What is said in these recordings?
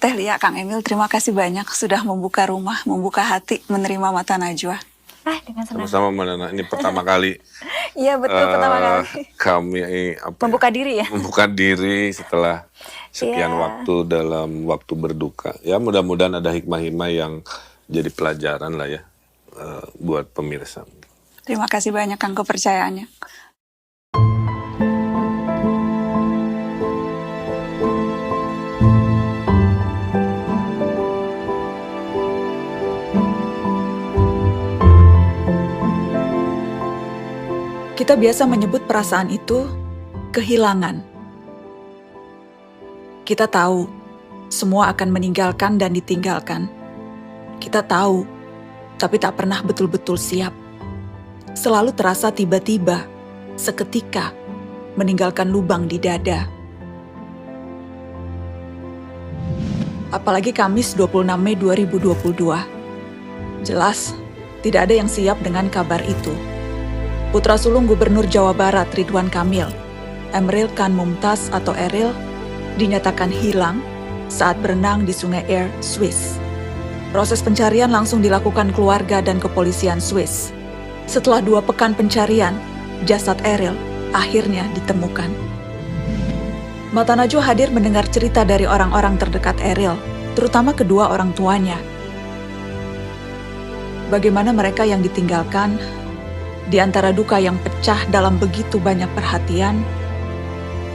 Teh Lia, Kang Emil, terima kasih banyak sudah membuka rumah, membuka hati, menerima Mata Najwa. Dengan senang. Sama-sama Mbak Nana, ini pertama kali Iya betul, pertama kali. kami Membuka diri ya? membuka diri setelah sekian Iya. waktu dalam waktu berduka. Ya mudah-mudahan ada hikmah-hikmah yang jadi pelajaran lah ya buat pemirsa. Terima kasih banyak Kang kepercayaannya. Kita biasa menyebut perasaan itu kehilangan. Kita tahu semua akan meninggalkan dan ditinggalkan. Kita tahu, tapi tak pernah betul-betul siap. Selalu terasa tiba-tiba, seketika, meninggalkan lubang di dada. Apalagi Kamis 26 Mei 2022. Jelas, tidak ada yang siap dengan kabar itu. Putra sulung Gubernur Jawa Barat Ridwan Kamil, Emril Khan Mumtaz atau Eril, dinyatakan hilang saat berenang di Sungai Air, Swiss. Proses pencarian langsung dilakukan keluarga dan kepolisian Swiss. Setelah 2 pekan pencarian, jasad Eril akhirnya ditemukan. Mata Najwa hadir mendengar cerita dari orang-orang terdekat Eril, terutama kedua orang tuanya. Bagaimana mereka yang ditinggalkan, di antara duka yang pecah dalam begitu banyak perhatian,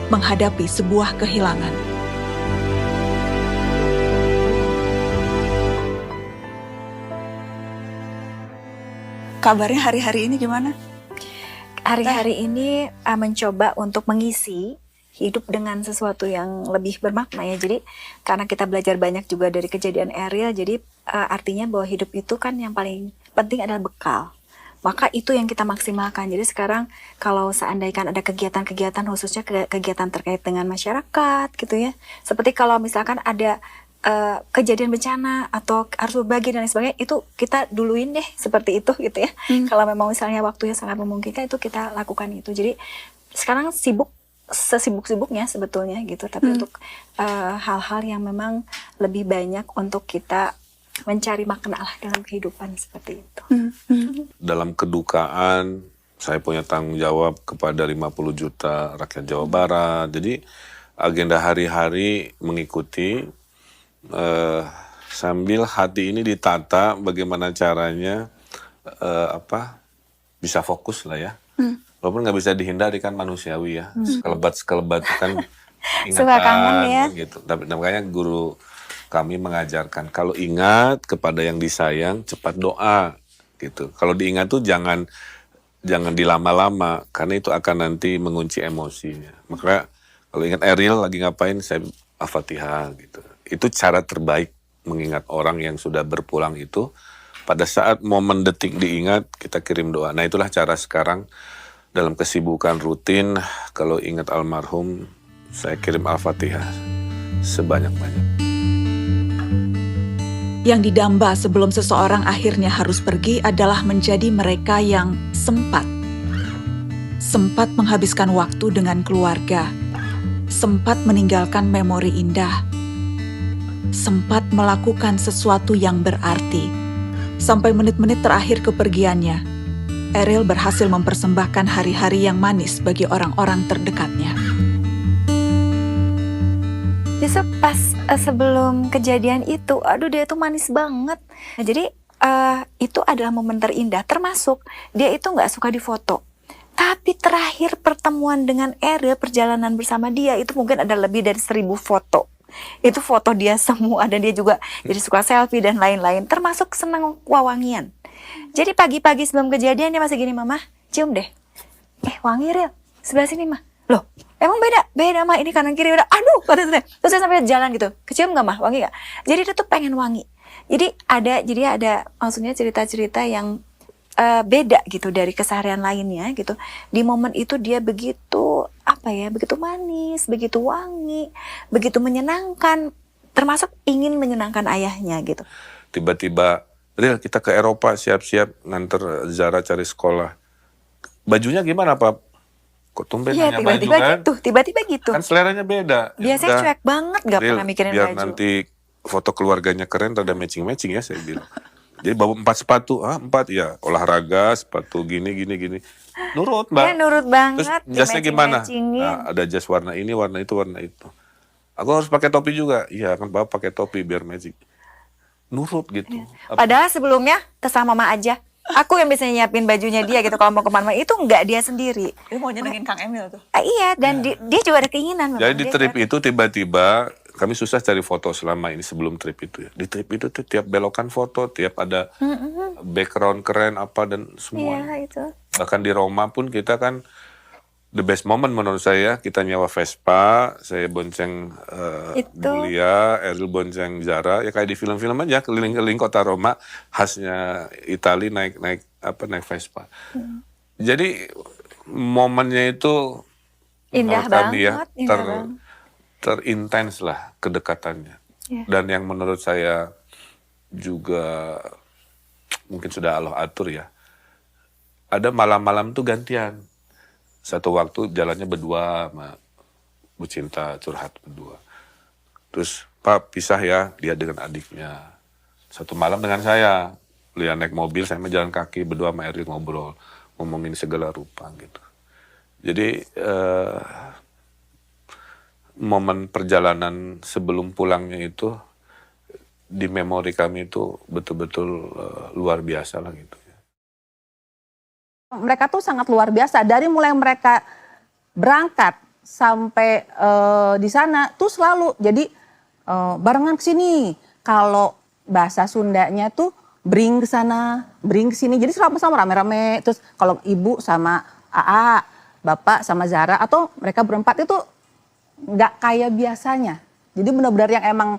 menghadapi sebuah kehilangan. Kabarnya hari-hari ini gimana? Hari-hari ini mencoba untuk mengisi hidup dengan sesuatu yang lebih bermakna ya. Jadi karena kita belajar banyak juga dari kejadian Eril, jadi artinya bahwa hidup itu kan yang paling penting adalah bekal. Maka itu yang kita maksimalkan. Jadi sekarang kalau seandainya ada kegiatan-kegiatan khususnya kegiatan terkait dengan masyarakat gitu ya. Seperti kalau misalkan ada kejadian bencana atau harus berbagi dan lain sebagainya, itu kita duluin deh seperti itu gitu ya. Kalau memang misalnya waktunya sangat memungkinkan, itu kita lakukan itu. Jadi sekarang sesibuk-sibuknya sebetulnya gitu. Tapi untuk hal-hal yang memang lebih banyak untuk kita mencari makna lah dalam kehidupan seperti itu. Dalam kedukaan, saya punya tanggung jawab kepada 50 juta rakyat Jawa Barat. Jadi agenda hari-hari mengikuti sambil hati ini ditata bagaimana caranya bisa fokus lah ya. Walaupun nggak bisa dihindari kan manusiawi ya. Sekelebat kan ingatan Suka kangen ya. gitu. Tapi makanya guru kami mengajarkan kalau ingat kepada yang disayang cepat doa gitu. Kalau diingat tuh jangan dilama-lama karena itu akan nanti mengunci emosinya. Maka kalau ingat Eril lagi ngapain saya Al-Fatihah gitu. Itu cara terbaik mengingat orang yang sudah berpulang itu. Pada saat momen detik diingat kita kirim doa. Nah itulah cara sekarang dalam kesibukan rutin kalau ingat almarhum saya kirim Al-Fatihah sebanyak-banyak. Yang didamba sebelum seseorang akhirnya harus pergi adalah menjadi mereka yang sempat menghabiskan waktu dengan keluarga, sempat meninggalkan memori indah, sempat melakukan sesuatu yang berarti. Sampai menit-menit terakhir kepergiannya, Eril berhasil mempersembahkan hari-hari yang manis bagi orang-orang terdekatnya. Justru pas sebelum kejadian itu, aduh dia tuh manis banget. Nah, jadi itu adalah momen terindah. Termasuk dia itu nggak suka difoto. Tapi terakhir pertemuan dengan Eril, perjalanan bersama dia itu mungkin ada lebih dari 1000 foto. Itu foto dia semua dan dia juga jadi suka selfie dan lain-lain. Termasuk senang wawangian. Jadi pagi-pagi sebelum kejadian dia masih gini, Mama, cium deh. Wangi Ril, sebelah sini mah. Loh, emang beda mah ini kanan kiri udah. Aduh, terus saya sampai jalan gitu. Kecium nggak mah, wangi nggak? Jadi dia tuh pengen wangi. Jadi ada maksudnya cerita-cerita yang beda gitu dari keseharian lainnya gitu. Di momen itu dia begitu begitu manis, begitu wangi, begitu menyenangkan, termasuk ingin menyenangkan ayahnya gitu. Tiba-tiba, Ril kita ke Eropa siap-siap nganter Zara cari sekolah. Bajunya gimana Pak? Kok tumben nanya baju kan? Tiba-tiba gitu. Kan seleranya beda. Biasanya cuek banget, gak Ril, pernah mikirin biar baju. nanti foto keluarganya keren, rada matching-matching ya saya bilang. Jadi bawa 4 sepatu, 4 ya, olahraga, sepatu gini. Nurut Mbak. Ya nurut Terus banget. jasnya gimana? Matching-matchingin. Nah, ada jas warna ini, warna itu. Aku harus pakai topi juga. Iya kan Bapak pakai topi biar matching. Nurut gitu. Padahal sebelumnya terserah mama aja. Aku yang biasanya nyiapin bajunya dia gitu kalau mau kemana-mana. Itu enggak dia sendiri. Dia mau nyenengin Kang Emil tuh. Iya, dan dia juga ada keinginan. Jadi di Dia trip kan- itu tiba-tiba kami susah cari foto selama ini sebelum trip itu ya. Di trip itu tuh tiap belokan foto, tiap ada background keren apa dan Iya, semua. itu. Bahkan di Roma pun kita kan the best moment menurut saya, kita nyewa Vespa, saya bonceng Itu. Julia, Eril bonceng Zara, ya kayak di film-film aja keliling-keliling kota Roma, khasnya Itali naik Vespa. Jadi momennya itu Indah menurut kami ya banget, indah banget. terintens lah kedekatannya. Iya. Dan yang menurut saya juga mungkin sudah Allah atur ya. Ada malam-malam tuh gantian. Satu waktu jalannya berdua sama Bu Cinta, curhat berdua. Terus Pak pisah ya, dia dengan adiknya. Satu malam dengan saya. Beliau naik mobil, saya jalan kaki berdua sama Eril ngobrol. Ngomongin segala rupa gitu. Jadi momen perjalanan sebelum pulangnya itu di memori kami itu betul-betul luar biasa lah gitu. Mereka tuh sangat luar biasa. Dari mulai mereka berangkat sampai di sana tuh selalu jadi barengan ke sini. Kalau bahasa Sundanya tuh bring ke sana, bring ke sini. Jadi sama-sama rame-rame. Terus kalau ibu sama AA, bapak sama Zara atau mereka berempat itu nggak kayak biasanya. Jadi benar-benar yang emang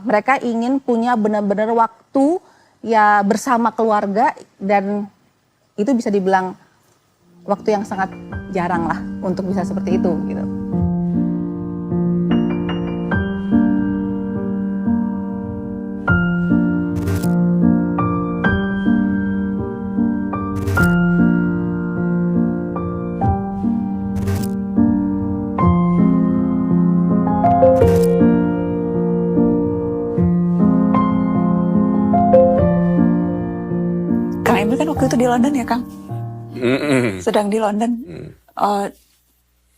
mereka ingin punya benar-benar waktu ya bersama keluarga, dan itu bisa dibilang waktu yang sangat jarang lah untuk bisa seperti itu gitu. Kang Emil kan waktu itu di London ya Kang? Sedang di London.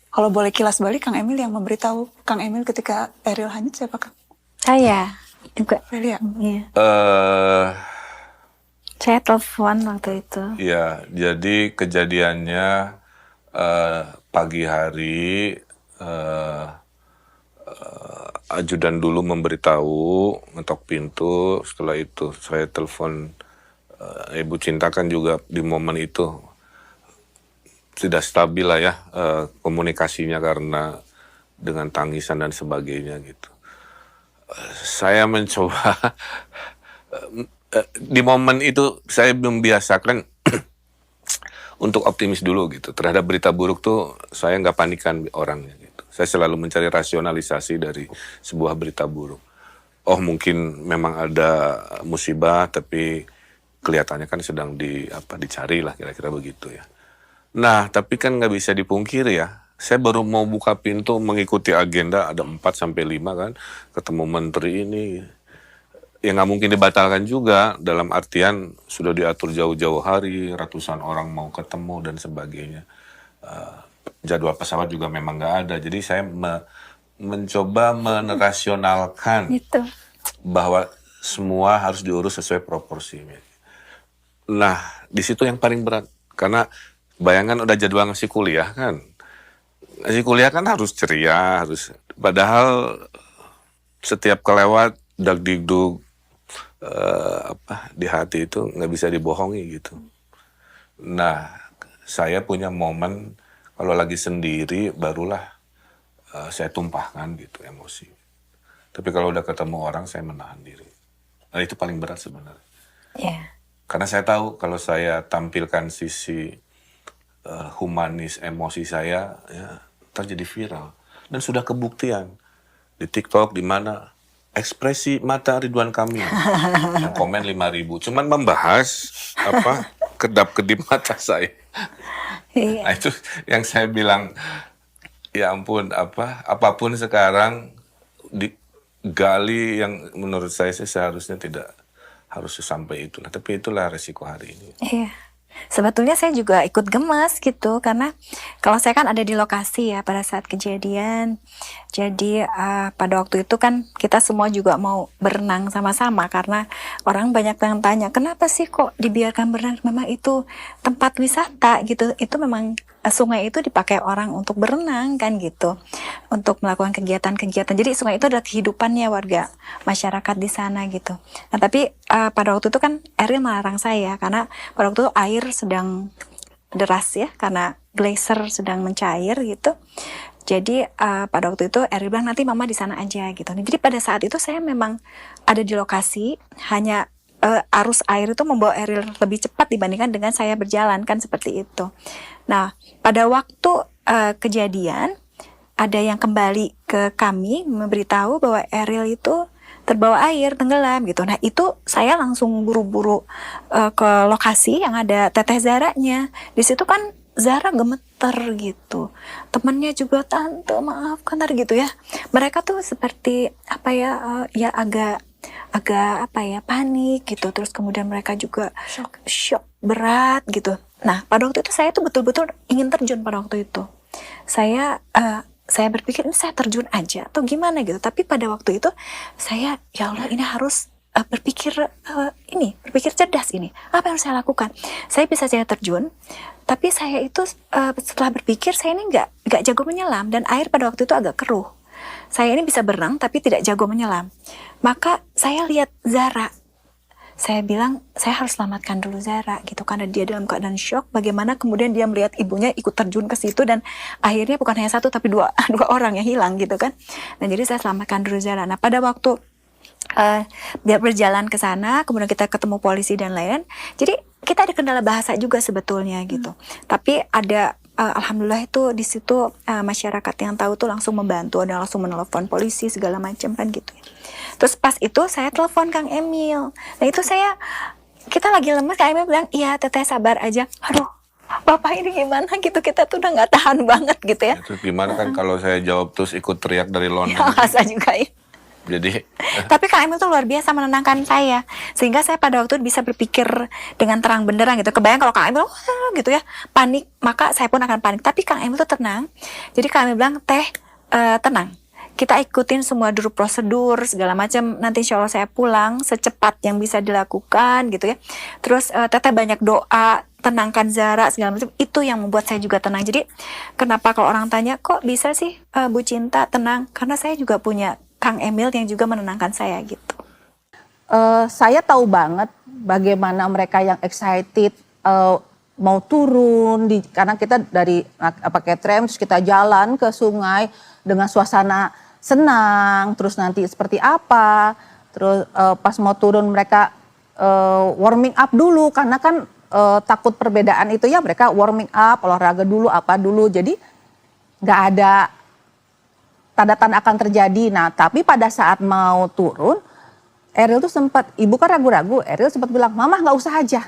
Kalau boleh kilas balik, Kang Emil yang memberitahu Kang Emil ketika Eril hanyut siapa Kang? Saya juga. Relia. Iya. Saya telepon waktu itu. Ya, jadi kejadiannya pagi hari ajudan dulu memberitahu, ngetok pintu. Setelah itu saya telepon Ibu Cinta, kan juga di momen itu tidak stabil lah ya komunikasinya karena dengan tangisan dan sebagainya gitu. Saya mencoba di momen itu saya membiasakan untuk optimis dulu gitu. Terhadap berita buruk tuh saya nggak panikan orangnya gitu. Saya selalu mencari rasionalisasi dari sebuah berita buruk. Oh mungkin memang ada musibah tapi kelihatannya kan sedang dicari lah, kira-kira begitu ya. Nah, tapi kan nggak bisa dipungkiri ya. Saya baru mau buka pintu mengikuti agenda, ada 4 sampai 5 kan, ketemu menteri ini. Ya nggak mungkin dibatalkan juga, dalam artian sudah diatur jauh-jauh hari, ratusan orang mau ketemu dan sebagainya. Jadwal pesawat juga memang nggak ada. Jadi saya mencoba menerasionalkan Itu. bahwa semua harus diurus sesuai proporsinya. Nah, di situ yang paling berat. Karena bayangan udah jadwal ngasih kuliah kan. Ngasih kuliah kan harus ceria, harus. Padahal setiap kelewat dag-digdug di hati itu nggak bisa dibohongi gitu. Nah, saya punya momen kalau lagi sendiri barulah saya tumpahkan gitu emosi. Tapi kalau udah ketemu orang saya menahan diri. Nah, itu paling berat sebenarnya. Iya. Karena saya tahu kalau saya tampilkan sisi humanis emosi saya, ya terjadi viral. Dan sudah kebuktian di TikTok, di mana ekspresi mata Ridwan Kamil yang komen 5.000, cuman membahas kedap-kedip mata saya. Iya. Nah, itu yang saya bilang, ya ampun, apapun sekarang gali yang menurut saya sih seharusnya tidak harus sampai itu. Nah, tapi itulah resiko hari ini. Iya. Sebetulnya saya juga ikut gemas gitu karena kalau saya kan ada di lokasi ya pada saat kejadian. Jadi pada waktu itu kan kita semua juga mau berenang sama-sama karena orang banyak yang tanya kenapa sih kok dibiarkan berenang, memang itu tempat wisata gitu. Itu memang sungai itu dipakai orang untuk berenang kan gitu, untuk melakukan kegiatan-kegiatan. Jadi sungai itu adalah kehidupannya warga masyarakat di sana gitu. Nah tapi pada waktu itu kan Eril melarang saya karena pada waktu itu air sedang deras ya karena glacier sedang mencair gitu. Jadi pada waktu itu Eril bilang nanti mama di sana aja gitu. Jadi pada saat itu saya memang ada di lokasi, hanya arus air itu membawa Eril lebih cepat dibandingkan dengan saya berjalan kan seperti itu. Nah pada waktu kejadian ada yang kembali ke kami memberitahu bahwa Eril itu terbawa air, tenggelam gitu. Nah itu saya langsung buru-buru ke lokasi yang ada Teteh Zaranya. Di situ kan Zara gemeter gitu. Temennya juga tante maafkan gitu ya. Mereka tuh seperti apa ya, ya agak apa ya panik gitu. Terus kemudian mereka juga shock berat gitu. Nah pada waktu itu saya tuh betul-betul ingin terjun pada waktu itu. Saya berpikir ini saya terjun aja atau gimana gitu. Tapi pada waktu itu saya ya Allah ini harus berpikir cerdas ini. Apa yang harus saya lakukan? Saya bisa saja terjun, tapi saya itu setelah berpikir saya ini nggak jago menyelam dan air pada waktu itu agak keruh. Saya ini bisa berenang tapi tidak jago menyelam. Maka saya lihat Zara. Saya bilang saya harus selamatkan dulu Zara gitu karena dia dalam keadaan shock. Bagaimana kemudian dia melihat ibunya ikut terjun ke situ dan akhirnya bukan hanya satu tapi dua orang yang hilang gitu kan. Nah jadi saya selamatkan dulu Zara. Nah pada waktu dia berjalan ke sana, kemudian kita ketemu polisi dan lain. Jadi kita ada kendala bahasa juga sebetulnya gitu. Tapi ada alhamdulillah itu di situ masyarakat yang tahu tuh langsung membantu, ada langsung menelepon polisi segala macam kan gitu. Terus pas itu saya telepon Kang Emil. Nah itu kita lagi lemes, Kang Emil bilang, iya Teteh sabar aja. Aduh, Bapak ini gimana gitu, kita tuh udah nggak tahan banget gitu ya. Terus gimana kan kalau saya jawab terus ikut teriak dari London. Ya saya juga ya. Jadi Tapi Kang Emil tuh luar biasa menenangkan saya. Sehingga saya pada waktu itu bisa berpikir dengan terang benderang gitu. Kebayang kalau Kang Emil gitu ya, panik, maka saya pun akan panik. Tapi Kang Emil tuh tenang. Jadi Kang Emil bilang, Teh tenang. Kita ikutin semua dulu prosedur segala macam. Nanti insya Allah saya pulang secepat yang bisa dilakukan gitu ya. Terus Teteh banyak doa, tenangkan Zara segala macam. Itu yang membuat saya juga tenang. Jadi kenapa kalau orang tanya kok bisa sih Bu Cinta tenang? Karena saya juga punya Kang Emil yang juga menenangkan saya gitu. Saya tahu banget bagaimana mereka yang excited mau turun karena kita dari pakai tram terus kita jalan ke sungai dengan suasana senang, terus nanti seperti apa, terus pas mau turun mereka warming up dulu karena kan takut perbedaan itu ya, mereka warming up, olahraga dulu apa dulu, jadi nggak ada tanda-tanda akan terjadi. Nah tapi pada saat mau turun Eril tuh sempat, ibu kan ragu-ragu, Eril sempat bilang mama nggak usah aja,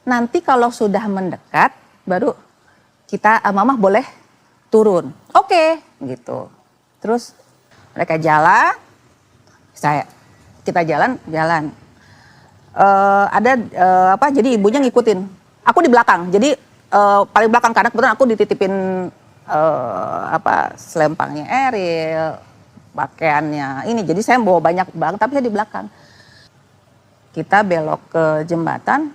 nanti kalau sudah mendekat baru kita mama boleh turun. Oke, gitu. Terus mereka jalan, kita jalan. Jadi ibunya ngikutin. Aku di belakang. Jadi paling belakang karena kebetulan aku dititipin selempangnya Eril, pakaiannya ini. Jadi saya bawa banyak banget tapi saya di belakang. Kita belok ke jembatan.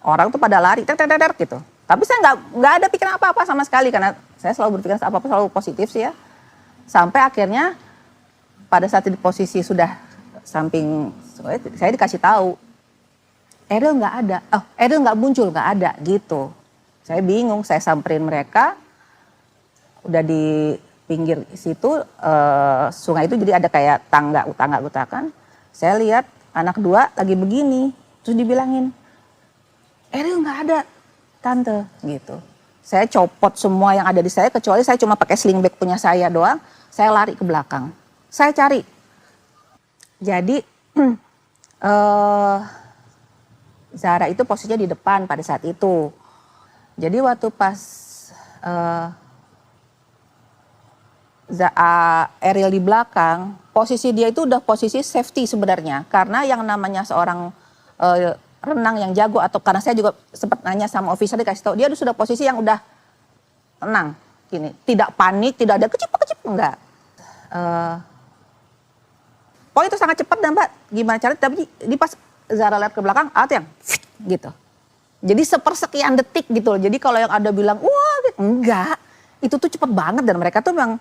Orang tuh pada lari, gitu. Tapi saya nggak ada pikiran apa-apa sama sekali karena saya selalu berpikiran apa-apa selalu positif sih ya. Sampai akhirnya pada saat di posisi sudah samping, saya dikasih tahu, Eril nggak ada, Eril nggak muncul, nggak ada gitu. Saya bingung, saya samperin mereka, udah di pinggir situ sungai itu jadi ada kayak tangga utakan. Saya lihat anak dua lagi begini, terus dibilangin, Eril nggak ada tante gitu. Saya copot semua yang ada di saya kecuali saya cuma pakai sling bag punya saya doang. Saya lari ke belakang. Saya cari. Jadi Zara itu posisinya di depan pada saat itu. Jadi waktu pas Eril di belakang, posisi dia itu udah posisi safety sebenarnya, karena yang namanya seorang renang yang jago, atau karena saya juga sempat nanya sama officer, dikasih tahu dia sudah posisi yang udah tenang gini, tidak panik, tidak ada kecip enggak. Pokoknya itu sangat cepat dan Mbak, gimana caranya, tapi di pas Zara lihat ke belakang, ada yang gitu. Jadi sepersekian detik gitu loh. Jadi kalau yang ada bilang, wah enggak, itu tuh cepet banget, dan mereka tuh memang,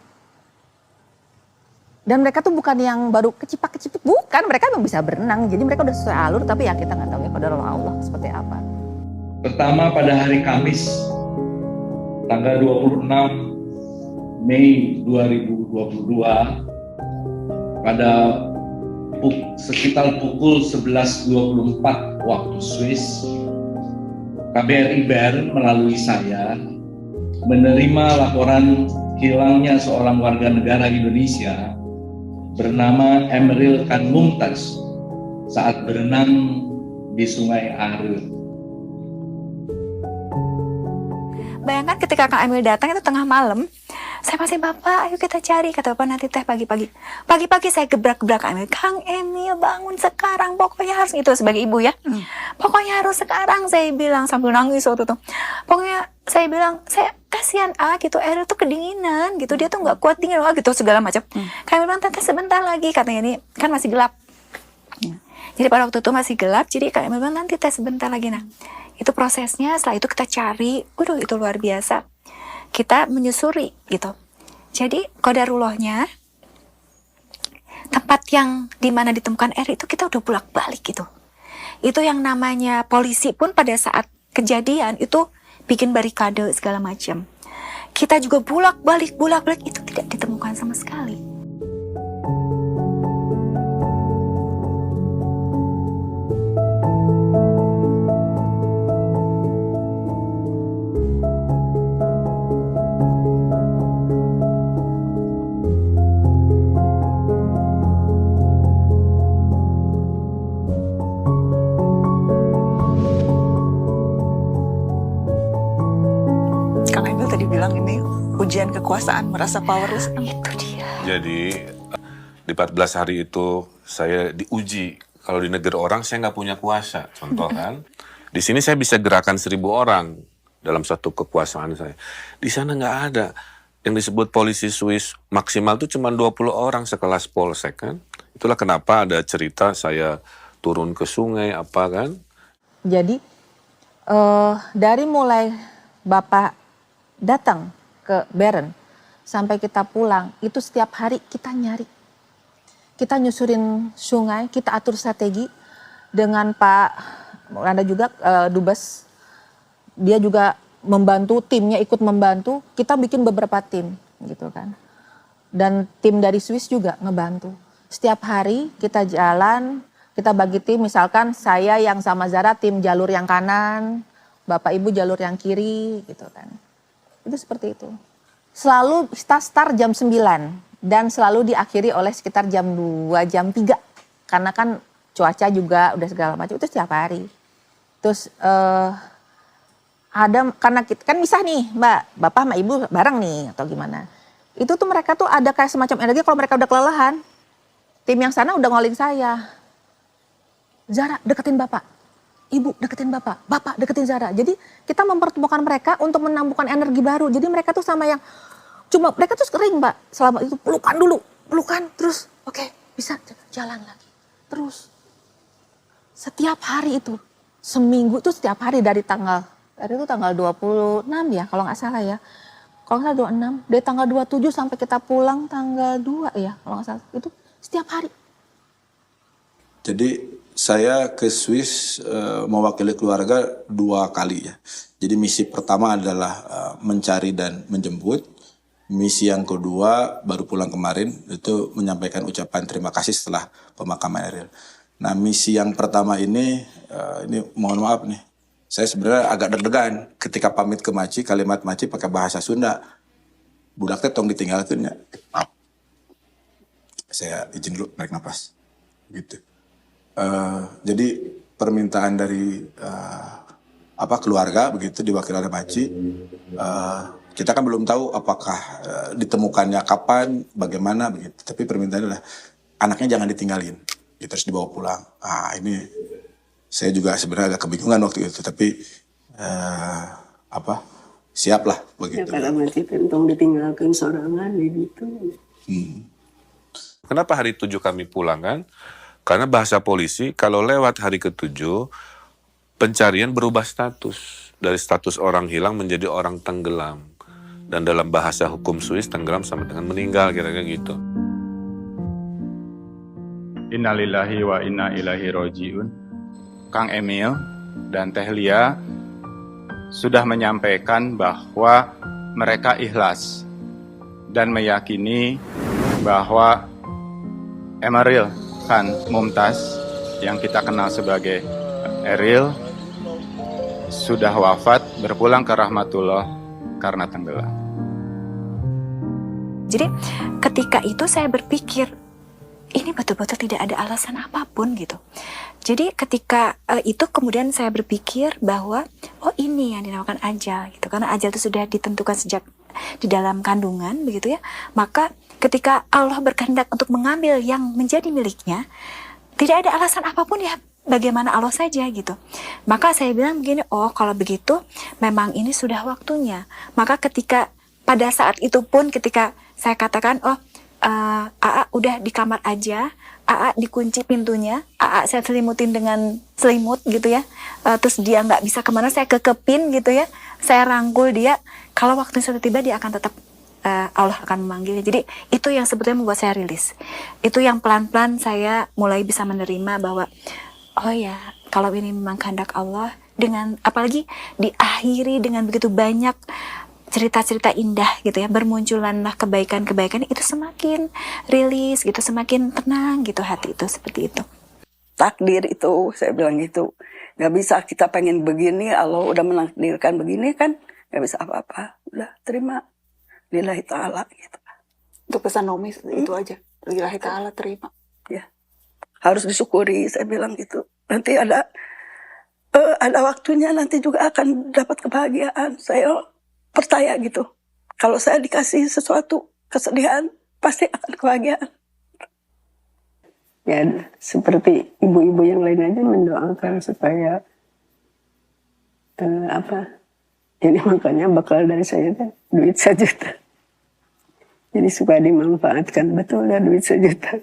dan mereka tuh bukan yang baru kecipak-kecipik, bukan, mereka memang bisa berenang. Jadi mereka udah sesuai alur, tapi ya kita nggak tahu ya qadarullah Allah seperti apa. Pertama pada hari Kamis, tanggal 26 Mei 2022, pada sekitar pukul 11.24 waktu Swiss, KBRI Bern melalui saya menerima laporan hilangnya seorang warga negara Indonesia bernama Emeril Khan Mumtaz saat berenang di Sungai Are. Bayangkan ketika Kang Emil datang itu tengah malam, saya masih, Bapak ayo kita cari, kata Bapak nanti teh pagi-pagi. Pagi-pagi saya gebrak-gebrak Kang Emil, Kang Emil bangun sekarang, pokoknya harus, itu sebagai ibu ya. Pokoknya harus sekarang, saya bilang sambil nangis waktu itu. Pokoknya saya bilang, saya kasihan gitu, Eril tuh kedinginan gitu, dia tuh nggak kuat dingin gitu segala macam. Kang Emil bilang, tante sebentar lagi, katanya, ini kan masih gelap. Jadi pada waktu itu masih gelap, jadi Kang Emil bilang nanti teh sebentar lagi. Nah, itu prosesnya, setelah itu kita cari, itu luar biasa. Kita menyusuri gitu. Jadi qadarullahnya, tempat yang dimana ditemukan Eril itu kita udah bolak-balik gitu. Itu yang namanya polisi pun pada saat kejadian itu bikin barikade segala macam. Kita juga bolak-balik itu tidak ditemukan sama sekali. Kang Emil tadi bilang ini ujian kekuasaan, merasa powerless. Itu dia. Jadi di 14 hari itu saya diuji. Kalau di negeri orang saya nggak punya kuasa, contoh kan. Di sini saya bisa gerakan 1.000 orang dalam satu kekuasaan saya. Di sana nggak ada. Yang disebut polisi Swiss maksimal itu cuma 20 orang sekelas polsek kan. Itulah kenapa ada cerita saya turun ke sungai apa kan. Jadi dari mulai Bapak datang ke Bern sampai kita pulang, itu setiap hari kita nyari. Kita nyusurin sungai, kita atur strategi dengan Pak, ada juga Dubes, dia juga membantu, timnya ikut membantu, kita bikin beberapa tim gitu kan. Dan tim dari Swiss juga ngebantu. Setiap hari kita jalan, kita bagi tim, misalkan saya yang sama Zara tim jalur yang kanan, Bapak Ibu jalur yang kiri gitu kan. Itu seperti itu. Selalu kita start jam 9 dan selalu diakhiri oleh sekitar jam 2, jam 3. Karena kan cuaca juga udah segala macam, itu setiap hari. Terus ada, karena kita kan misah nih Mbak, Bapak sama Ibu bareng nih atau gimana. Itu tuh mereka tuh ada kayak semacam energi kalau mereka udah kelelahan. Tim yang sana udah ngoling saya. Zara deketin Bapak, Ibu deketin Bapak, Bapak deketin Zara. Jadi kita mempertemukan mereka untuk menambahkan energi baru. Jadi mereka tuh sama yang, cuma mereka tuh sering Mbak, selama itu pelukan dulu, pelukan terus oke, bisa jalan lagi. Terus setiap hari itu, seminggu itu setiap hari dari tanggal 26 ya kalau nggak salah ya. Kalau nggak salah 26, dari tanggal 27 sampai kita pulang tanggal 2 ya kalau nggak salah. Itu setiap hari. Jadi saya ke Swiss mewakili keluarga 2 kali ya. Jadi misi pertama adalah mencari dan menjemput. Misi yang kedua baru pulang kemarin itu menyampaikan ucapan terima kasih setelah pemakaman Eril. Nah misi yang pertama ini mohon maaf nih. Saya sebenarnya agak deg-degan ketika pamit ke Maci, kalimat Maci pakai bahasa Sunda. Budak teh tong ditinggalkeun nya. Maaf. Saya izin dulu narik nafas. Gitu. Jadi permintaan dari keluarga begitu diwakili oleh Maci, kita kan belum tahu apakah ditemukannya kapan, bagaimana begitu. Tapi permintaannya adalah anaknya jangan ditinggalin, gitu, terus dibawa pulang. Ini saya juga sebenarnya agak kebingungan waktu itu, tapi siap lah begitu. Kalau mati pentong ditinggalkan sorangan gitu. Kenapa hari 7 kami pulang kan? Karena bahasa polisi kalau lewat hari ke-7 pencarian berubah status. Dari status orang hilang menjadi orang tenggelam. Dan dalam bahasa hukum Swiss tenggelam sama dengan meninggal, kira-kira gitu. Innalillahi wa inna ilaihi roji'un. Kang Emil dan Teh Lia sudah menyampaikan bahwa mereka ikhlas dan meyakini bahwa Emeril Khan Mumtaz yang kita kenal sebagai Eril sudah wafat berpulang ke rahmatullah karena tenggelam. Jadi ketika itu saya berpikir ini betul-betul tidak ada alasan apapun gitu. Jadi ketika itu kemudian saya berpikir bahwa oh ini yang dinamakan ajal gitu. Karena ajal itu sudah ditentukan sejak di dalam kandungan begitu ya. Maka ketika Allah berkehendak untuk mengambil yang menjadi miliknya, tidak ada alasan apapun ya, bagaimana Allah saja gitu. Maka saya bilang begini, oh kalau begitu memang ini sudah waktunya. Maka ketika pada saat itu pun ketika saya katakan AA udah di kamar aja, AA dikunci pintunya, AA saya selimutin dengan selimut gitu ya, terus dia nggak bisa kemana, saya kekepin gitu ya, saya rangkul dia, kalau waktunya sudah tiba dia akan tetap Allah akan memanggilnya. Jadi itu yang sebetulnya membuat saya rilis. Itu yang pelan-pelan saya mulai bisa menerima bahwa oh ya, kalau ini memang kehendak Allah, dengan apalagi diakhiri dengan begitu banyak cerita-cerita indah gitu ya, bermunculanlah kebaikan-kebaikan, itu semakin rilis gitu, semakin tenang gitu hati itu, seperti itu. Takdir itu, saya bilang gitu. Gak bisa kita pengen begini, Allah udah menakdirkan begini kan, gak bisa apa-apa. Udah terima, lillahi ta'ala gitu. Untuk pesan Nomi itu aja, lillahi ta'ala, terima. Ya, harus disyukuri, saya bilang gitu. Nanti ada waktunya, nanti juga akan dapat kebahagiaan. Saya percaya gitu. Kalau saya dikasih sesuatu kesedihan, pasti akan kebahagiaan. Ya, seperti ibu-ibu yang lain aja mendoakan supaya Jadi makanya bakal dari saya kan duit 1 juta. Jadi supaya dimanfaatkan, betul ya, duit 1 juta.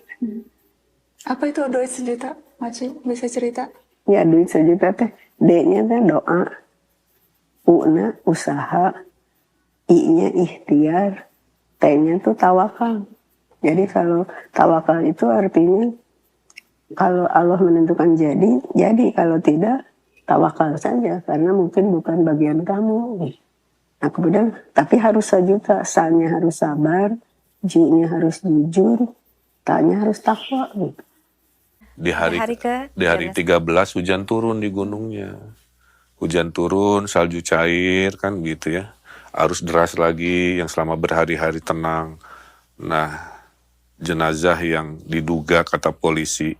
Apa itu duit 1 juta? Maci, bisa cerita? Ya, duit 1 juta teh. D-nya teh doa, U-nya usaha, I-nya ikhtiar, T-nya tuh tawakal. Jadi kalau tawakal itu artinya kalau Allah menentukan jadi, kalau tidak tawakal saja karena mungkin bukan bagian kamu. Nah kemudian tapi harus 1 juta, S-nya harus sabar, J-nya harus jujur, T-nya harus takwa gitu. Di hari 13 hujan turun di gunungnya. Hujan turun, salju cair kan gitu ya. Arus deras lagi yang selama berhari-hari tenang. Nah, jenazah yang diduga kata polisi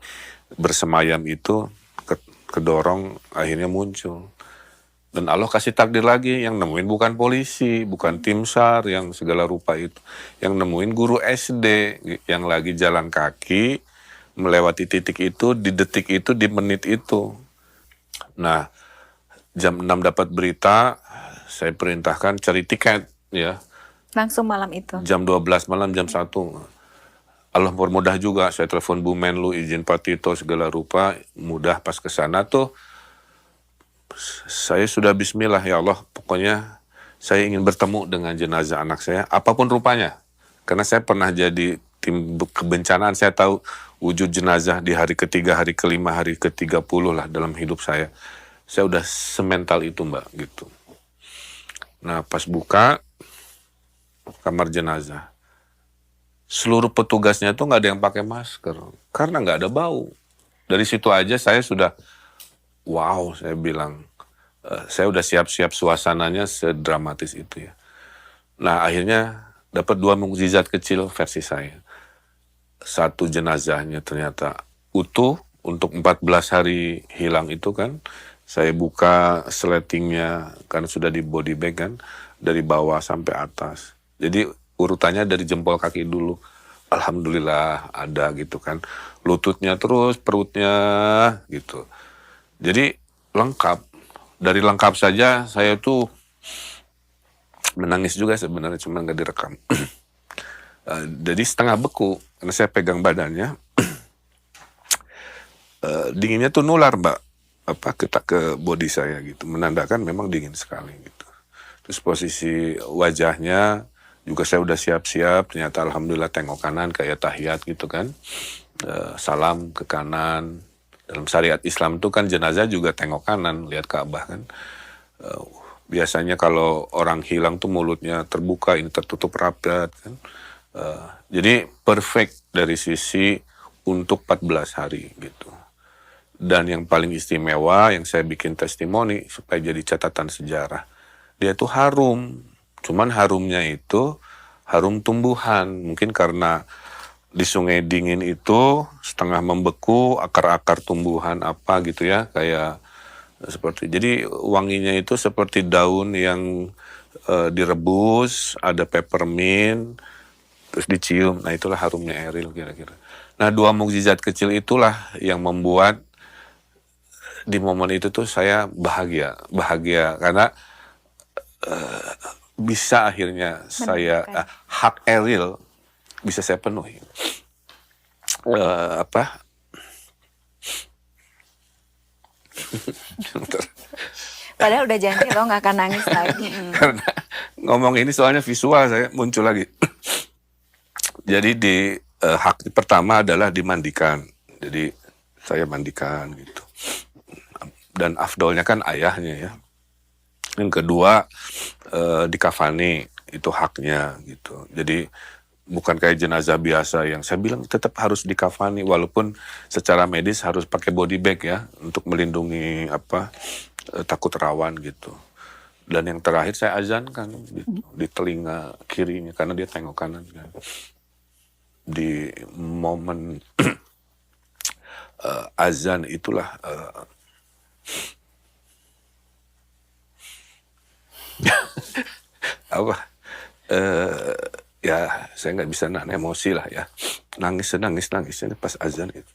bersemayam itu kedorong akhirnya muncul. Dan Allah kasih takdir lagi, yang nemuin bukan polisi, bukan tim SAR yang segala rupa itu. Yang nemuin guru SD yang lagi jalan kaki melewati titik itu, di detik itu, di menit itu. Nah, jam 6 dapat berita, saya perintahkan cari tiket ya. Langsung malam itu. Jam 12 malam, jam 1. Allah permudah juga, saya telepon Bu Menlu, izin Pak Tito segala rupa, mudah pas ke sana tuh. Saya sudah bismillah, ya Allah, pokoknya saya ingin bertemu dengan jenazah anak saya, apapun rupanya. Karena saya pernah jadi tim kebencanaan, saya tahu wujud jenazah di hari ketiga, hari kelima, hari ke-30 lah dalam hidup saya. Saya udah semental itu Mbak, gitu. Nah pas buka kamar jenazah, seluruh petugasnya tuh nggak ada yang pakai masker karena nggak ada bau. Dari situ aja saya sudah wow, saya bilang saya udah siap-siap suasananya sedramatis itu ya. Nah akhirnya dapat 2 mukjizat kecil versi saya. 1 jenazahnya ternyata utuh untuk 14 hari hilang itu kan. Saya buka sletingnya kan sudah di body bag kan, dari bawah sampai atas. Jadi urutannya dari jempol kaki dulu. alhamdulillah ada gitu kan. Lututnya terus, perutnya gitu. Jadi lengkap. Dari lengkap saja saya tuh menangis juga sebenarnya, cuma nggak direkam. Jadi setengah beku karena saya pegang badannya. Dinginnya tuh nular mbak, ke body saya gitu, menandakan memang dingin sekali gitu. Terus posisi wajahnya juga saya udah siap-siap, ternyata alhamdulillah tengok kanan kayak tahiyat gitu kan. Salam ke kanan. Dalam syariat Islam tuh kan jenazah juga tengok kanan, lihat Ka'bah kan. Biasanya kalau orang hilang tuh mulutnya terbuka, ini tertutup rapat kan. Jadi perfect dari sisi untuk 14 hari gitu. Dan yang paling istimewa yang saya bikin testimoni supaya jadi catatan sejarah, dia tuh harum. Cuman harumnya itu harum tumbuhan. Mungkin karena di sungai dingin itu setengah membeku, akar-akar tumbuhan apa gitu ya, kayak seperti, jadi wanginya itu seperti daun yang direbus, ada peppermint, terus dicium. Nah itulah harumnya Eril kira-kira. Nah 2 mukjizat kecil itulah yang membuat di momen itu tuh saya bahagia karena bisa akhirnya saya hak Eril bisa saya penuhi. Padahal udah janji lo nggak akan nangis lagi. Karena ngomong ini soalnya visual saya muncul lagi. Jadi di hak pertama adalah dimandikan. Jadi saya mandikan gitu. Dan afdolnya kan ayahnya ya. Yang kedua dikafani, itu haknya gitu. Jadi bukan kayak jenazah biasa yang saya bilang tetap harus dikafani walaupun secara medis harus pakai body bag ya untuk melindungi takut rawan gitu. Dan yang terakhir saya azankan gitu, di telinga kirinya karena dia tengok kanan kan. Di momen azan itulah ya saya nggak bisa nahan emosi lah ya, nangis ini pas azan itu.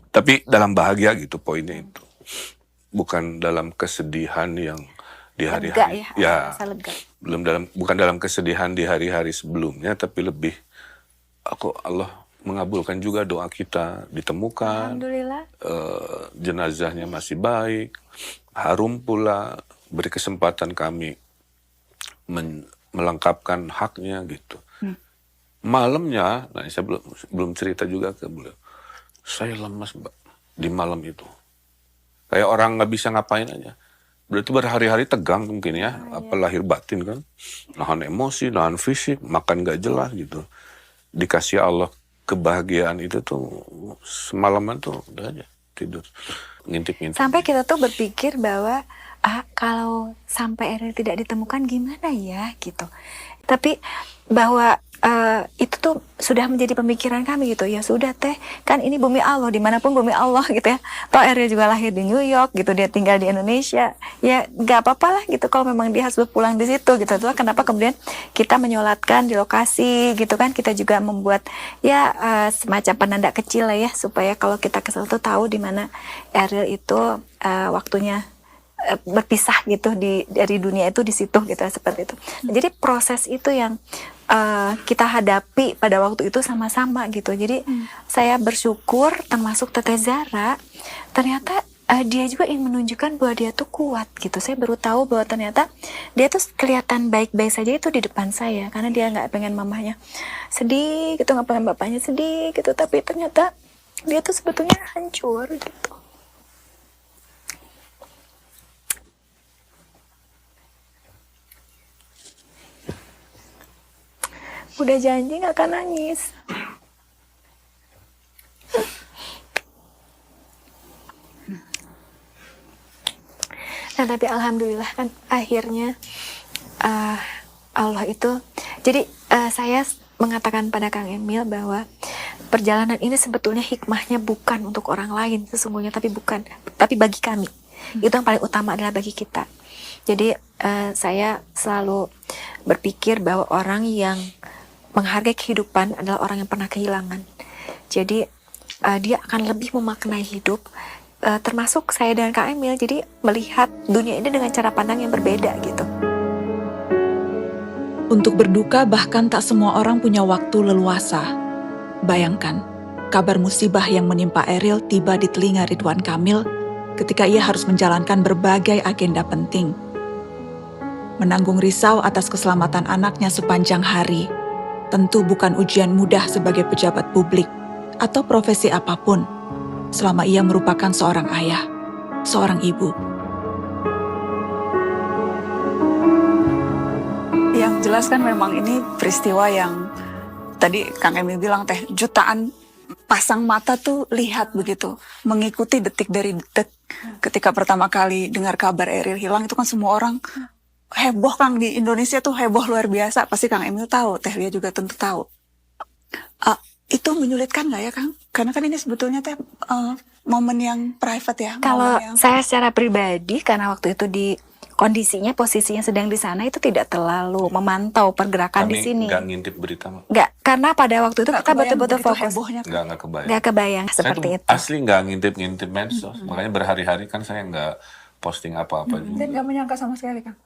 Tapi dalam bahagia gitu poinnya itu, bukan dalam kesedihan yang di hari-hari bukan dalam kesedihan di hari-hari sebelumnya, tapi lebih Allah mengabulkan juga doa kita, ditemukan, Alhamdulillah. Jenazahnya masih baik, harum pula, beri kesempatan kami melengkapkan haknya gitu. Malamnya, nah saya belum cerita juga ke beliau, saya lemas mbak di malam itu, kayak orang nggak bisa ngapain aja. Berarti berhari-hari tegang mungkin ya, lahir batin kan, nahan emosi, nahan fisik, makan nggak jelas gitu. Dikasih Allah kebahagiaan itu tuh semalaman tuh udah aja tidur ngintip-ngintip. Sampai kita tuh berpikir bahwa kalau sampai Eril tidak ditemukan gimana ya gitu. Tapi bahwa itu tuh sudah menjadi pemikiran kami gitu. Ya sudah teh, kan ini bumi Allah, dimanapun bumi Allah gitu ya. Toh Eril juga lahir di New York gitu, dia tinggal di Indonesia. Ya gak apa-apa lah gitu kalau memang dia harus pulang di situ gitu. Tuh kenapa kemudian kita menyolatkan di lokasi gitu kan. Kita juga membuat ya semacam penanda kecil lah ya, supaya kalau kita kesel tuh tahu di mana Eril itu waktunya berpisah gitu dari dunia itu di situ gitu, seperti itu. Jadi proses itu yang kita hadapi pada waktu itu sama-sama gitu. Jadi saya bersyukur, termasuk Teteh Zara, ternyata dia juga ingin menunjukkan bahwa dia tuh kuat gitu. Saya baru tahu bahwa ternyata dia tuh kelihatan baik-baik saja itu di depan saya, karena dia nggak pengen mamahnya sedih gitu, nggak pengen bapaknya sedih gitu. Tapi ternyata dia tuh sebetulnya hancur gitu. Udah janji gak akan nangis. Nah tapi alhamdulillah kan akhirnya Allah itu, jadi saya mengatakan pada Kang Emil bahwa perjalanan ini sebetulnya hikmahnya bukan untuk orang lain sesungguhnya, tapi bagi kami. Itu yang paling utama adalah bagi kita. Jadi saya selalu berpikir bahwa orang yang menghargai kehidupan adalah orang yang pernah kehilangan. Jadi dia akan lebih memaknai hidup, termasuk saya dan Kak Emil. Jadi melihat dunia ini dengan cara pandang yang berbeda gitu. Untuk berduka bahkan tak semua orang punya waktu leluasa. Bayangkan, kabar musibah yang menimpa Eril tiba di telinga Ridwan Kamil ketika ia harus menjalankan berbagai agenda penting. Menanggung risau atas keselamatan anaknya sepanjang hari, tentu bukan ujian mudah sebagai pejabat publik atau profesi apapun, selama ia merupakan seorang ayah, seorang ibu. Yang jelas kan memang ini peristiwa yang tadi Kang Emil bilang teh, jutaan pasang mata tuh lihat begitu, mengikuti detik dari detik. Ketika pertama kali dengar kabar Eril hilang itu kan semua orang heboh. Kang, di Indonesia tuh heboh luar biasa. Pasti Kang Emil tahu, Teh Lia juga tentu tahu. Itu menyulitkan nggak ya, Kang? Karena kan ini sebetulnya teh momen yang private ya. Kalau yang... saya secara pribadi, karena waktu itu di kondisinya, posisinya sedang di sana, itu tidak terlalu memantau pergerakan di sini. Nggak ngintip berita, Mbak. Nggak, karena pada waktu itu kita betul-betul fokus. Nggak kebayang. Nggak kebayang seperti saya itu. Asli nggak ngintip-ngintip medsos. Makanya berhari-hari kan saya nggak posting apa-apa juga. Dan nggak menyangka sama sekali, Kang?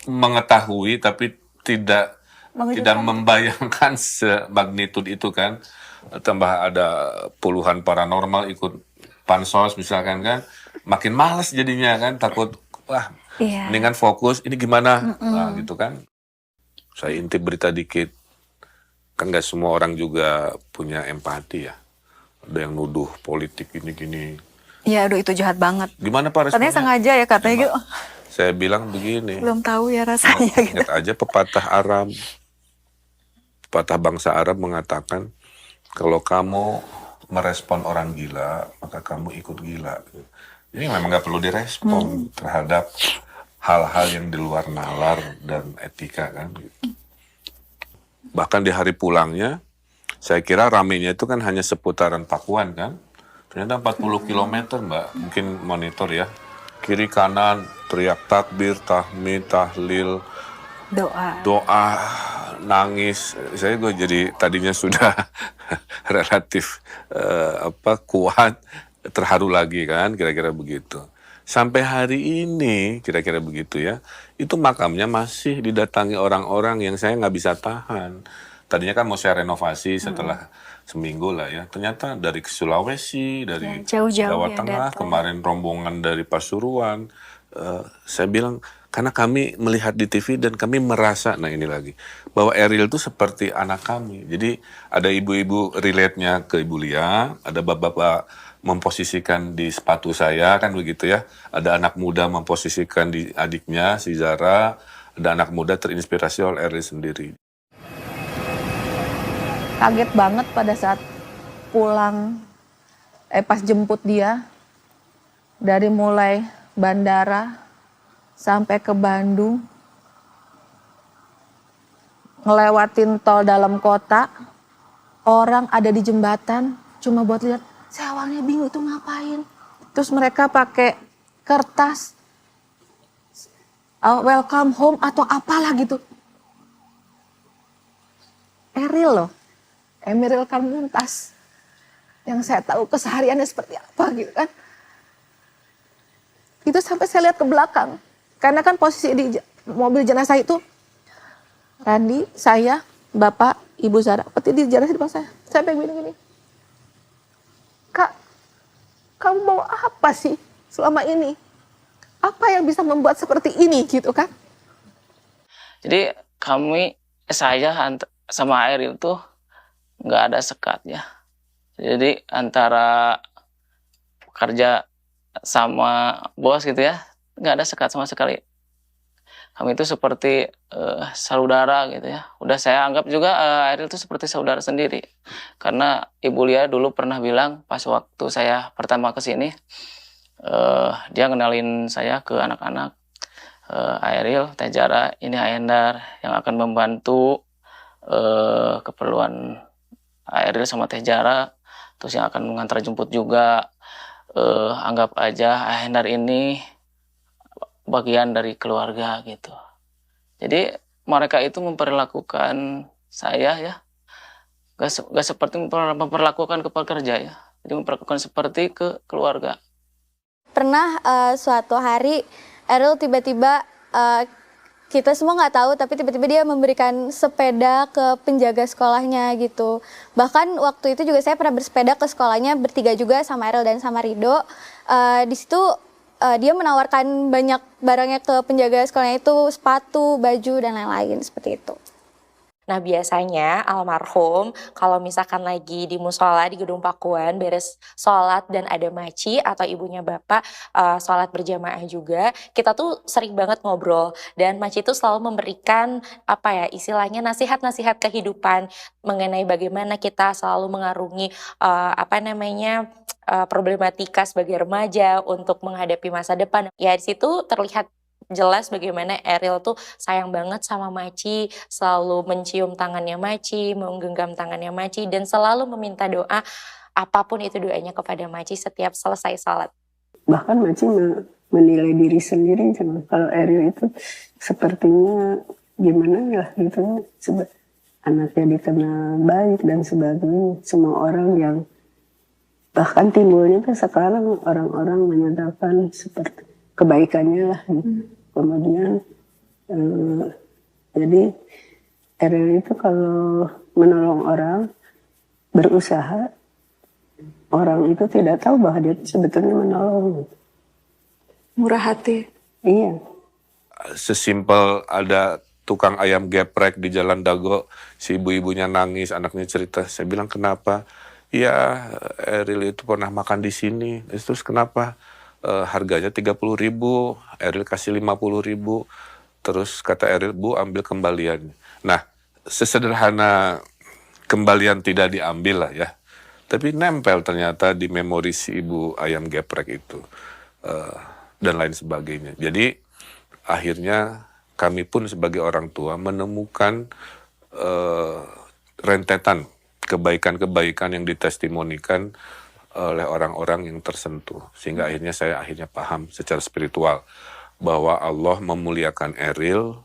Mengetahui tapi tidak membayangkan semagnitud itu kan. Tambah ada puluhan paranormal ikut pansos misalkan kan, makin malas jadinya kan, takut wah mendingan fokus ini gimana nah, gitu kan. Saya intip berita dikit kan, nggak semua orang juga punya empati ya, ada yang nuduh politik gini-gini. Iya, aduh itu jahat banget. Gimana Pak responnya? Katanya sengaja ya katanya gitu. Saya bilang begini. Belum tahu ya rasanya gitu. Ingat aja pepatah bangsa Arab mengatakan, kalau kamu merespon orang gila, maka kamu ikut gila. Jadi memang nggak perlu direspon terhadap hal-hal yang di luar nalar dan etika kan. Bahkan di hari pulangnya, saya kira ramenya itu kan hanya seputaran Pakuan kan. Ternyata 40 km Mbak, mungkin monitor ya. Kiri kanan teriak takbir, tahmid, tahlil, doa, nangis. Saya jadi tadinya sudah relatif kuat, terharu lagi kan, kira-kira begitu. Sampai hari ini, kira-kira begitu ya, itu makamnya masih didatangi orang-orang yang saya nggak bisa tahan. Tadinya kan mau saya renovasi setelah seminggu lah ya. Ternyata dari Sulawesi, dari Jawa Tengah, kemarin rombongan dari Pasuruan. Saya bilang, karena kami melihat di TV dan kami merasa, nah ini lagi, bahwa Eril itu seperti anak kami. Jadi ada ibu-ibu relate-nya ke Ibu Lia, ada bapak-bapak memposisikan di sepatu saya, kan begitu ya. Ada anak muda memposisikan di adiknya, si Zara. Ada anak muda terinspirasi oleh Eril sendiri. Kaget banget pada saat pulang, pas jemput dia, dari mulai bandara sampai ke Bandung, ngelewatin tol dalam kota, orang ada di jembatan cuma buat lihat. Saya awalnya bingung itu ngapain. Terus mereka pakai kertas welcome home atau apalah gitu. Eril loh, Emiril Khan Mumtaz, yang saya tahu kesehariannya seperti apa gitu kan. Itu sampai saya lihat ke belakang. Karena kan posisi di mobil jenazah itu, Randi, saya, Bapak, Ibu Zara, peti di jenazah di belakang saya. Saya pengen gini. Kak, kamu bawa apa sih selama ini? Apa yang bisa membuat seperti ini gitu kan? Jadi saya sama Eril tuh nggak ada sekat ya. Jadi antara kerja sama bos gitu ya, nggak ada sekat sama sekali. Kami itu seperti saudara gitu ya. Udah saya anggap juga Eril itu seperti saudara sendiri. Karena Ibu Lia dulu pernah bilang pas waktu saya pertama ke sini, dia kenalin saya ke anak-anak. Eril, Teh Jara, ini Ayendar yang akan membantu keperluan Eril sama Teh Jara. Terus yang akan mengantar jemput juga. Anggap aja Ayendar ini bagian dari keluarga gitu. Jadi mereka itu memperlakukan saya ya gak seperti memperlakukan ke pekerja ya, jadi memperlakukan seperti ke keluarga. Pernah suatu hari Eril tiba-tiba kita semua nggak tahu, tapi tiba-tiba dia memberikan sepeda ke penjaga sekolahnya gitu. Bahkan waktu itu juga saya pernah bersepeda ke sekolahnya bertiga juga sama Eril dan sama Rido. Di situ dia menawarkan banyak barangnya ke penjaga sekolahnya, itu sepatu, baju dan lain-lain seperti itu. Nah biasanya almarhum kalau misalkan lagi di musola di gedung pakuan beres sholat dan ada maci atau ibunya bapak sholat berjamaah juga, kita tuh sering banget ngobrol dan maci itu selalu memberikan apa ya istilahnya nasihat-nasihat kehidupan mengenai bagaimana kita selalu mengarungi problematika sebagai remaja untuk menghadapi masa depan. Ya di situ terlihat jelas bagaimana Eril tuh sayang banget sama Maci, selalu mencium tangannya Maci, menggenggam tangannya Maci, dan selalu meminta doa, apapun itu doanya kepada Maci setiap selesai salat. Bahkan Maci menilai diri sendiri, kalau Eril itu sepertinya gimana ya gitu, anaknya dikenal baik dan sebagainya. Semua orang yang bahkan timbulnya tuh sekarang orang-orang menyatakan seperti kebaikannya lah gitu. Kemudian jadi Eril itu kalau menolong orang, berusaha, orang itu tidak tahu bahwa dia itu sebetulnya menolong. Murah hati. Iya. Sesimpel ada tukang ayam geprek di Jalan Dago, si ibu-ibunya nangis, anaknya cerita. Saya bilang kenapa? Ya Eril itu pernah makan di sini. Terus kenapa? Harganya 30.000, Eril kasih 50.000. Terus kata Eril, Bu ambil kembalian. Nah, sesederhana kembalian tidak diambil lah ya. Tapi nempel ternyata di memori si ibu ayam geprek itu. Dan lain sebagainya. Jadi akhirnya kami pun sebagai orang tua menemukan rentetan kebaikan-kebaikan yang ditestimonikan oleh orang-orang yang tersentuh. Sehingga akhirnya saya paham secara spiritual bahwa Allah memuliakan Eril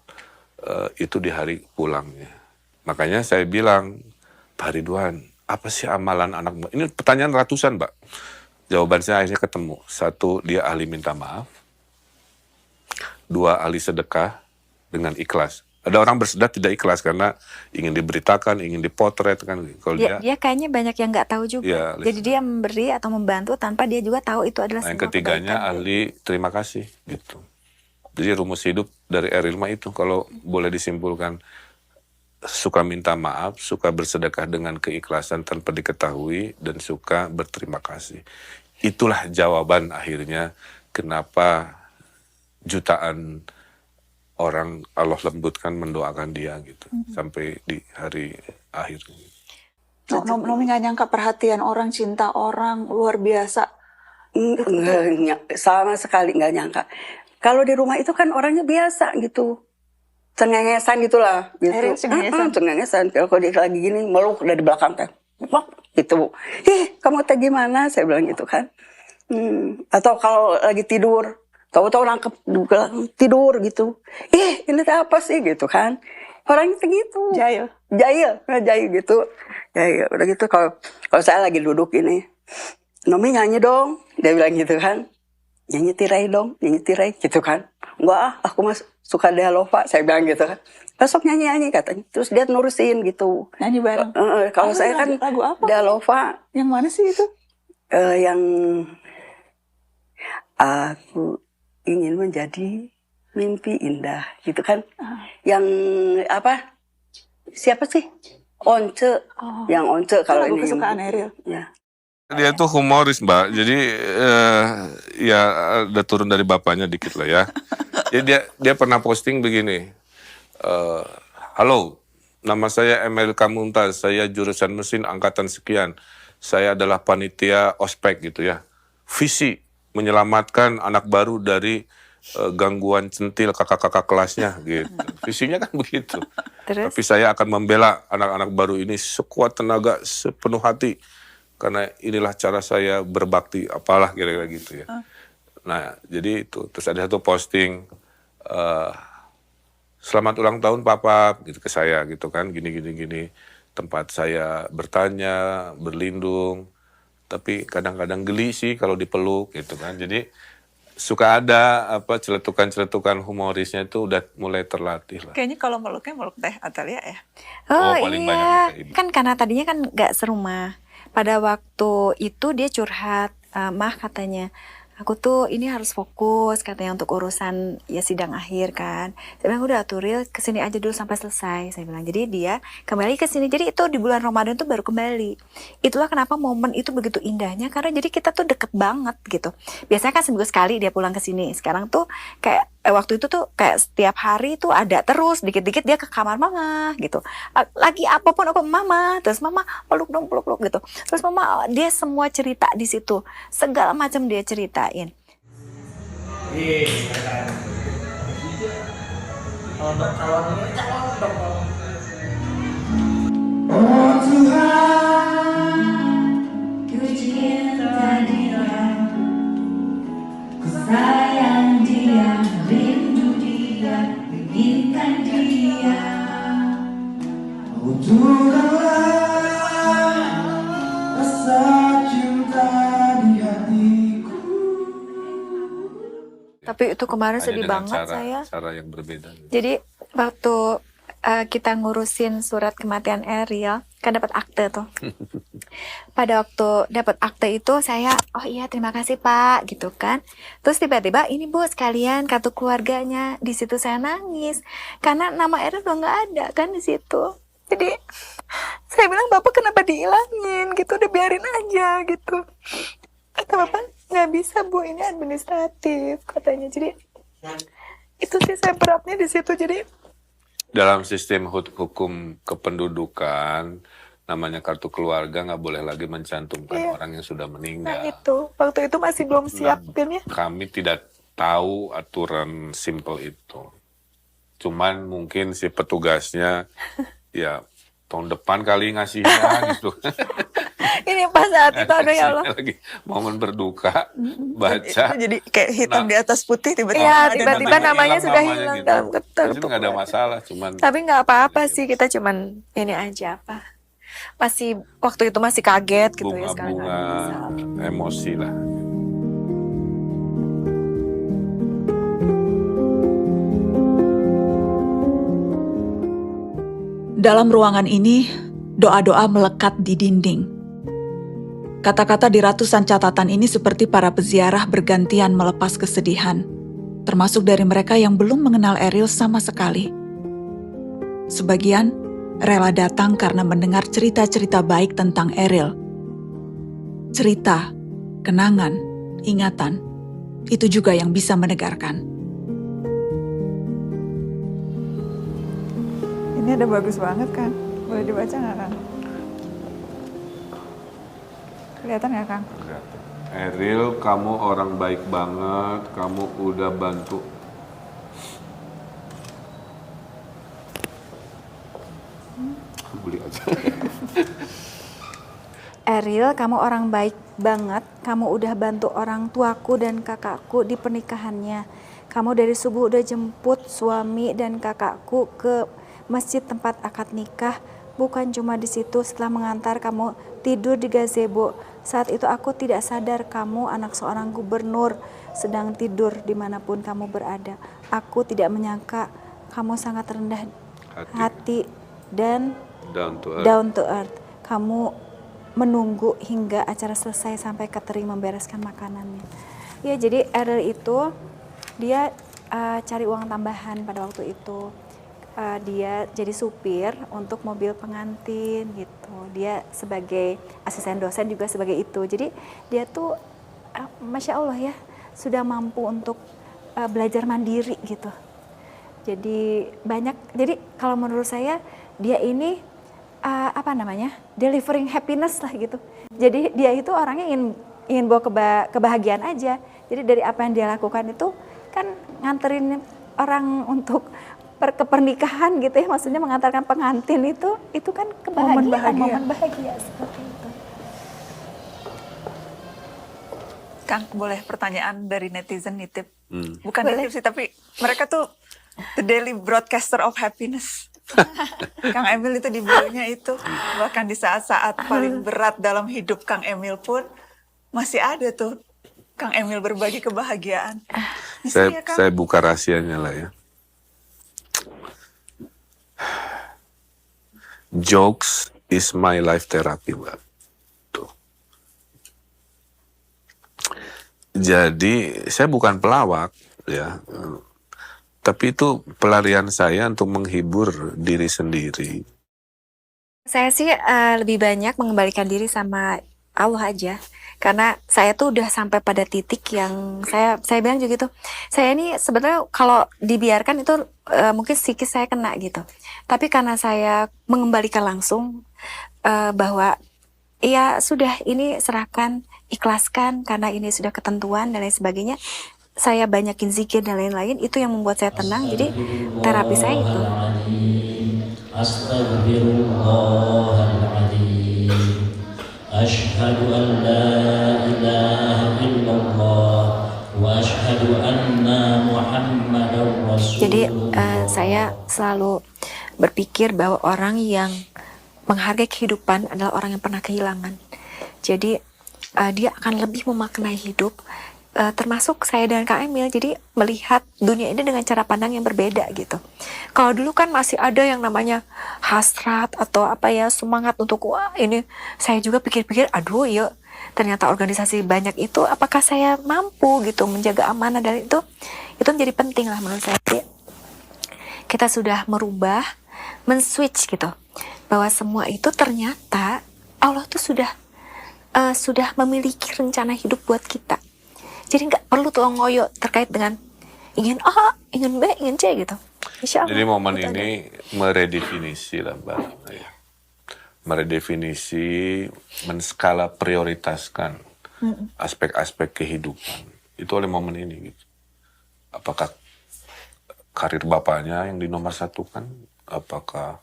itu di hari pulangnya. Makanya saya bilang, Pak Ridwan, apa sih amalan anak? Ini pertanyaan ratusan, Mbak. Jawaban saya akhirnya ketemu. 1, dia ahli minta maaf. 2, ahli sedekah dengan ikhlas. Ada orang bersedekah tidak ikhlas karena ingin diberitakan, ingin dipotret kan. Kalau dia kayaknya banyak yang nggak tahu juga. Ya, jadi dia memberi atau membantu tanpa dia juga tahu itu adalah yang ketiganya kebaikan. Ahli terima kasih gitu. Jadi rumus hidup dari Eril mah itu kalau boleh disimpulkan, suka minta maaf, suka bersedekah dengan keikhlasan tanpa diketahui, dan suka berterima kasih. Itulah jawaban akhirnya kenapa jutaan orang Allah lembutkan mendoakan dia gitu sampai di hari akhir. Nomi nggak nyangka perhatian orang, cinta orang luar biasa. Sama sekali nggak nyangka. Kalau di rumah itu kan orangnya biasa gitu, cengengesan gitulah. Gitu. Cengengesan. Kalau dia lagi gini meluk dari belakang teh, gitu. Kamu teh gimana? Saya bilang gitu kan. Atau kalau lagi tidur. Tahu-tahu nangkep tidur gitu. Ini apa sih gitu kan. Orangnya gitu. Jahil gitu. Jahil. Udah gitu kalau saya lagi duduk ini. Nomi nyanyi dong. Dia bilang gitu kan. Nyanyi tirai dong. Nyanyi tirai gitu kan. Enggak aku mah suka Dealova. Saya bilang gitu kan. Besok nyanyi-nyanyi katanya. Terus dia nurusin gitu. Nyanyi bareng. Kalau saya kan lagu apa? Dealova. Yang mana sih itu? Yang aku ingin menjadi mimpi indah gitu kan. Yang apa? Siapa sih? Once. Yang Once kalau ini kesukaan Eril. Ya. Dia tuh humoris, Mbak. Jadi ya ada turun dari bapaknya dikit lah ya. Jadi dia pernah posting begini. Halo, nama saya Emil Kamuntas. Saya jurusan mesin angkatan sekian. Saya adalah panitia ospek gitu ya. Visi menyelamatkan anak baru dari gangguan centil kakak-kakak kelasnya gitu. Visinya kan begitu. Terus? Tapi saya akan membela anak-anak baru ini sekuat tenaga, sepenuh hati. Karena inilah cara saya berbakti, apalah kira-kira gitu ya. Nah, jadi itu. Terus ada satu posting, selamat ulang tahun papa gitu ke saya gitu kan, gini. Tempat saya bertanya, berlindung, tapi kadang-kadang geli sih kalau dipeluk gitu kan. Jadi suka ada celetukan-celetukan humorisnya itu udah mulai terlatih lah. Kayaknya kalau meluknya meluk Teh Atalia ya. Oh, paling banyak iya, ke ibu. kan karena tadinya kan nggak serumah. Pada waktu itu dia curhat, Mah katanya, aku tuh ini harus fokus katanya untuk urusan ya sidang akhir kan. Saya bilang udah Turil kesini aja dulu sampai selesai. Saya bilang jadi dia kembali ke sini. Jadi itu di bulan Ramadan tuh baru kembali. Itulah kenapa momen itu begitu indahnya karena jadi kita tuh deket banget gitu. Biasanya kan seminggu sekali dia pulang ke sini. Sekarang tuh kayak waktu itu tuh kayak setiap hari tuh ada terus dikit-dikit dia ke kamar mama gitu. Lagi apapun aku mama, terus mama peluk dong peluk gitu. Terus mama dia semua cerita di situ. Segala macam dia ceritain. Oh Tuhan, ku cinta dia, ku sayang dia, rindu dia, inginkan dia. Oh Tuhanlah rasa cinta di hatiku. Tapi itu kemarin Hanya sedih dengan banget saya. cara yang berbeda. Jadi waktu kita ngurusin surat kematian Ariel, kan dapat akte tuh. Pada waktu dapat akte itu saya, oh iya terima kasih Pak, gitu kan. Terus tiba-tiba ini Bu sekalian kartu keluarganya. Di situ saya nangis karena nama Ariel udah nggak ada kan di situ. Jadi saya bilang Bapak kenapa dihilangin gitu, udah biarin aja gitu. Kata Bapak nggak bisa Bu, ini administratif katanya. Jadi itu sih saya beratnya di situ. Jadi Dalam sistem hukum kependudukan, namanya kartu keluarga nggak boleh lagi mencantumkan orang yang sudah nah meninggal. itu waktu itu masih belum siap kan ya. Kami tidak tahu aturan simple itu. Cuman mungkin si petugasnya ya tahun depan kali ngasihnya gitu. Ini pas saat itu ada ya Allah. Lagi momen berduka, baca. Jadi kayak hitam di atas putih tiba-tiba. Iya, ada tiba-tiba namanya sudah namanya hilang gitu. dalam kertas. Itu nggak ada masalah, cuman Tapi nggak apa-apa sih, kita cuman ini aja apa. Masih waktu itu masih kaget gitu ya sekarang. bunga-bunga emosi lah. Dalam ruangan ini, doa-doa melekat di dinding. Kata-kata di ratusan catatan ini seperti para peziarah bergantian melepas kesedihan, termasuk dari mereka yang belum mengenal Ariel sama sekali. Sebagian rela datang karena mendengar cerita-cerita baik tentang Ariel. Cerita, kenangan, ingatan, itu juga yang bisa menegarkan. Ini ada bagus banget kan? Boleh dibaca nggak Kang? Kelihatan nggak Kang? Ariel, kamu orang baik banget, kamu udah bantu. Beli aja. Ariel, kamu orang baik banget. Kamu udah bantu orang tuaku dan kakakku di pernikahannya. Kamu dari subuh udah jemput suami dan kakakku ke masjid tempat akad nikah. Bukan cuma di situ, setelah mengantar kamu tidur di gazebo. Saat itu aku tidak sadar kamu anak seorang gubernur sedang tidur dimanapun kamu berada. Aku tidak menyangka kamu sangat rendah hati dan down to earth. Kamu menunggu hingga acara selesai sampai catering membereskan makanannya. Ya, jadi Ariel itu dia cari uang tambahan pada waktu itu. Dia jadi supir untuk mobil pengantin gitu. Dia sebagai asisten dosen juga sebagai itu. Jadi dia tuh Masya Allah ya, sudah mampu untuk belajar mandiri gitu. Jadi banyak, jadi kalau menurut saya dia ini delivering happiness lah gitu. Jadi dia itu orangnya ingin bawa kebahagiaan aja. Jadi dari apa yang dia lakukan itu kan nganterin orang untuk ke pernikahan gitu ya, maksudnya mengantarkan pengantin itu kan kebahagiaan, momen bahagia seperti itu. Kang, boleh pertanyaan dari netizen nitip? Bukan Boleh. nitip sih, tapi mereka tuh The Daily Broadcaster of Happiness. Kang Emil itu di bionya itu. Bahkan di saat-saat paling berat dalam hidup Kang Emil pun masih ada tuh Kang Emil berbagi kebahagiaan. Saya buka rahasianya lah ya. Jokes is my life therapy, Mbak. Tuh. Jadi saya bukan pelawak ya. Tapi itu pelarian saya untuk menghibur diri sendiri. Saya sih lebih banyak mengembalikan diri sama Allah aja. Karena saya tuh udah sampai pada titik yang saya bilang juga gitu. Saya ini sebetulnya kalau dibiarkan itu mungkin psikis saya kena gitu. Tapi karena saya mengembalikan langsung bahwa ya sudah ini serahkan, ikhlaskan karena ini sudah ketentuan dan lain sebagainya. Saya banyakin zikir dan lain-lain, itu yang membuat saya tenang. Jadi terapi saya itu. Astaghfirullahaladzim. Ashhadu an la ilaha illallah wa ashhadu anna Muhammadar Rasulullah. Jadi saya selalu berpikir bahwa orang yang menghargai kehidupan adalah orang yang pernah kehilangan. Jadi dia akan lebih memaknai hidup. Termasuk saya dan Kak Emil, jadi melihat dunia ini dengan cara pandang yang berbeda gitu. Kalau dulu kan masih ada yang namanya hasrat atau apa ya, semangat untuk wah ini, saya juga pikir-pikir aduh ya ternyata organisasi banyak itu, apakah saya mampu gitu menjaga amanah dari itu menjadi penting lah menurut saya. Jadi, kita sudah merubah, men-switch gitu, bahwa semua itu ternyata Allah tuh sudah memiliki rencana hidup buat kita. Jadi nggak perlu tuh ngoyo terkait dengan ingin A, ingin B, ingin C gitu. Insya Allah. Jadi momen ini meredefinisi lah Mbak. Ya. Meredefinisi, menskala prioritaskan aspek-aspek kehidupan. Itu oleh momen ini gitu. Apakah karir bapaknya yang dinomorsatukan? Apakah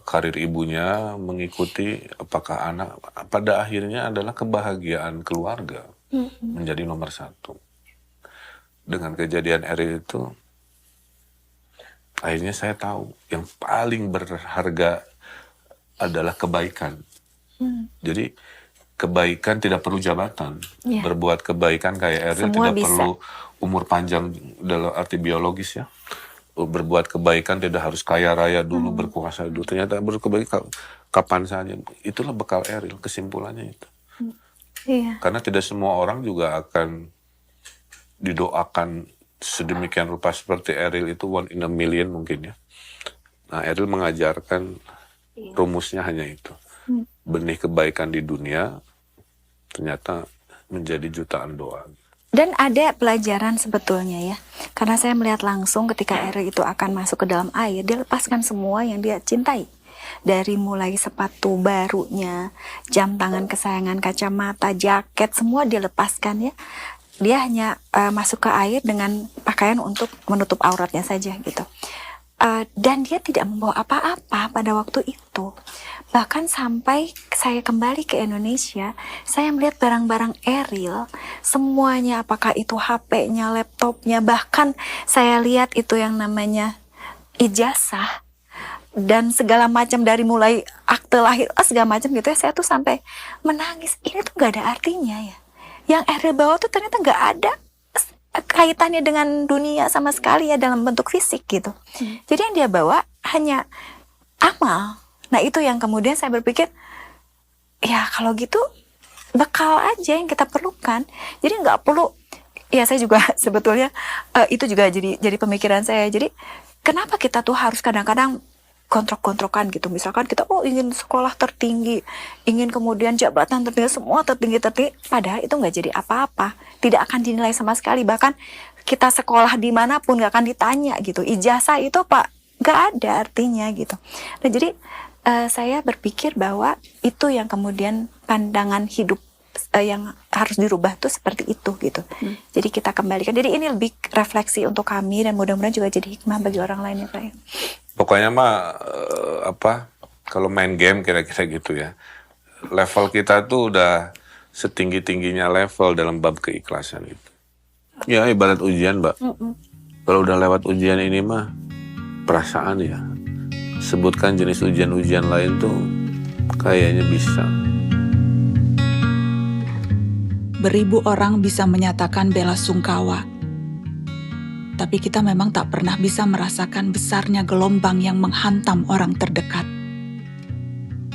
karir ibunya mengikuti? Apakah anak? Pada akhirnya adalah kebahagiaan keluarga menjadi nomor satu. Dengan kejadian Eril itu, akhirnya saya tahu yang paling berharga adalah kebaikan. Jadi kebaikan tidak perlu jabatan. Berbuat kebaikan kayak Eril tidak perlu umur panjang dalam arti biologis ya. Berbuat kebaikan tidak harus kaya raya dulu, berkuasa dulu. Ternyata berkebaikan kapan saja. Itulah bekal Eril, kesimpulannya itu. Iya. Karena tidak semua orang juga akan didoakan sedemikian rupa seperti Eril itu, 1 in a million mungkin ya. Nah, Eril mengajarkan rumusnya hanya itu. Benih kebaikan di dunia ternyata menjadi jutaan doa. Dan ada pelajaran sebetulnya ya. Karena saya melihat langsung ketika Eril itu akan masuk ke dalam air, dia lepaskan semua yang dia cintai. Dari mulai sepatu barunya, jam tangan kesayangan, kacamata, jaket, semua dia lepaskan ya. Dia hanya masuk ke air dengan pakaian untuk menutup auratnya saja gitu. Dan dia tidak membawa apa-apa pada waktu itu. Bahkan sampai saya kembali ke Indonesia, saya melihat barang-barang Eril, semuanya, apakah itu HP-nya, laptopnya, bahkan saya lihat itu yang namanya ijazah, dan segala macam dari mulai akte lahir, segala macam gitu ya, saya tuh sampai menangis. Ini tuh gak ada artinya ya. Yang Eril bawa tuh ternyata gak ada kaitannya dengan dunia sama sekali ya dalam bentuk fisik gitu. Jadi yang dia bawa hanya amal. Nah itu yang kemudian saya berpikir, ya kalau gitu bekal aja yang kita perlukan. Jadi nggak perlu, ya saya juga sebetulnya itu juga jadi pemikiran saya. Jadi kenapa kita tuh harus kadang-kadang kontrok-kontrokan gitu. Misalkan kita ingin sekolah tertinggi, ingin kemudian jabatan tertinggi, semua tertinggi, padahal itu nggak jadi apa-apa, tidak akan dinilai sama sekali. Bahkan kita sekolah dimanapun nggak akan ditanya gitu. Ijazah itu Pak nggak ada artinya gitu. Nah jadi saya berpikir bahwa itu yang kemudian pandangan hidup yang harus dirubah tuh seperti itu gitu. Jadi kita kembalikan. Jadi ini lebih refleksi untuk kami dan mudah-mudahan juga jadi hikmah bagi orang lain ya Pak. Pokoknya mah kalau main game kira-kira gitu ya. Level kita tuh udah setinggi-tingginya level dalam bab keikhlasan itu. Ya ibarat ujian Mbak. Kalau udah lewat ujian ini mah perasaan ya. Sebutkan jenis ujian-ujian lain tuh kayaknya bisa. Beribu orang bisa menyatakan bela sungkawa. Tapi kita memang tak pernah bisa merasakan besarnya gelombang yang menghantam orang terdekat.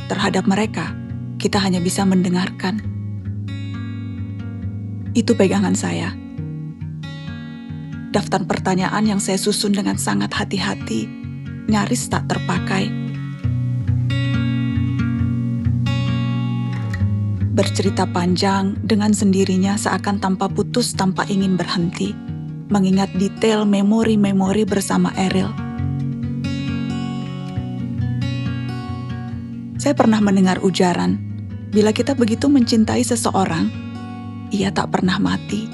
Terhadap mereka, kita hanya bisa mendengarkan. Itu pegangan saya. Daftar pertanyaan yang saya susun dengan sangat hati-hati, nyaris tak terpakai. Bercerita panjang dengan sendirinya seakan tanpa putus, tanpa ingin berhenti. Mengingat detail memori-memori bersama Eril. Saya pernah mendengar ujaran, bila kita begitu mencintai seseorang, ia tak pernah mati.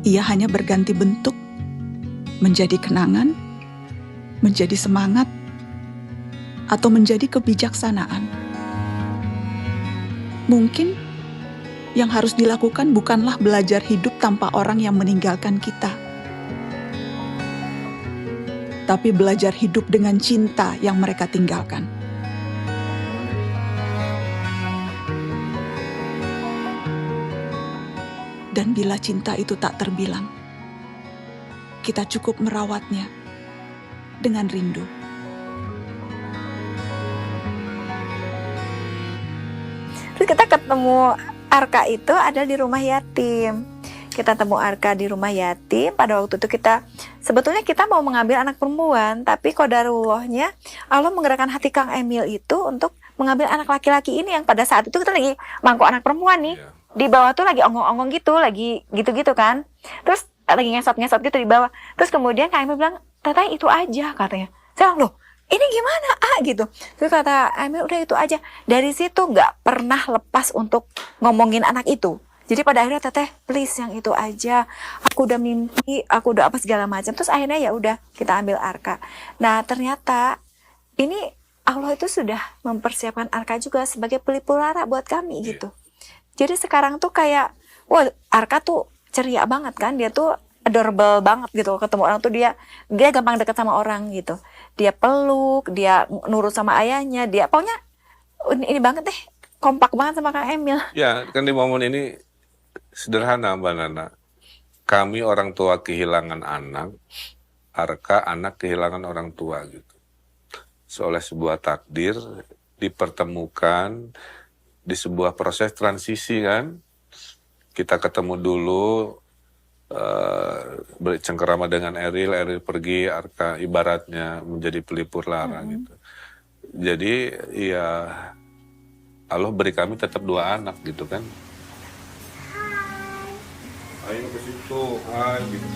Ia hanya berganti bentuk, menjadi kenangan, menjadi semangat, atau menjadi kebijaksanaan. Mungkin yang harus dilakukan bukanlah belajar hidup tanpa orang yang meninggalkan kita, tapi belajar hidup dengan cinta yang mereka tinggalkan. Dan bila cinta itu tak terbilang, kita cukup merawatnya dengan rindu. Terus kita ketemu Arka itu ada di rumah yatim. Kita temu Arka di rumah yatim. Pada waktu itu sebetulnya kita mau mengambil anak perempuan, tapi qadarullahnya Allah menggerakkan hati Kang Emil itu untuk mengambil anak laki-laki ini yang pada saat itu kita lagi mangkuk anak perempuan nih. Di bawah tuh lagi ongong-ongong gitu, lagi gitu-gitu kan. Terus lagi ngesot-ngesot gitu di bawah. Terus kemudian Kang Emil bilang, "Teteh itu aja," katanya. Saya bilang, "Loh, ini gimana gitu." Terus kata Emil, "Udah itu aja." Dari situ nggak pernah lepas untuk ngomongin anak itu. Jadi pada akhirnya, "Teteh, please yang itu aja. Aku udah mimpi, aku udah apa segala macam." Terus akhirnya ya udah kita ambil Arka. Nah ternyata ini Allah itu sudah mempersiapkan Arka juga sebagai pelipur lara buat kami gitu. Jadi sekarang tuh kayak, wah Arka tuh ceria banget kan, dia tuh adorable banget gitu. Ketemu orang tuh dia gampang deket sama orang gitu. Dia peluk, dia nurut sama ayahnya, dia pokoknya ini banget deh, kompak banget sama Kang Emil. Ya, kan di momen ini sederhana Mbak Nana. Kami orang tua kehilangan anak, Arka anak kehilangan orang tua gitu. Oleh sebuah takdir dipertemukan di sebuah proses transisi kan. Kita ketemu dulu bercengkerama dengan Eril pergi, Arka ibaratnya menjadi pelipur lara gitu. Jadi ya Allah beri kami tetap 2 anak gitu kan. Ayo ke situ, gitu.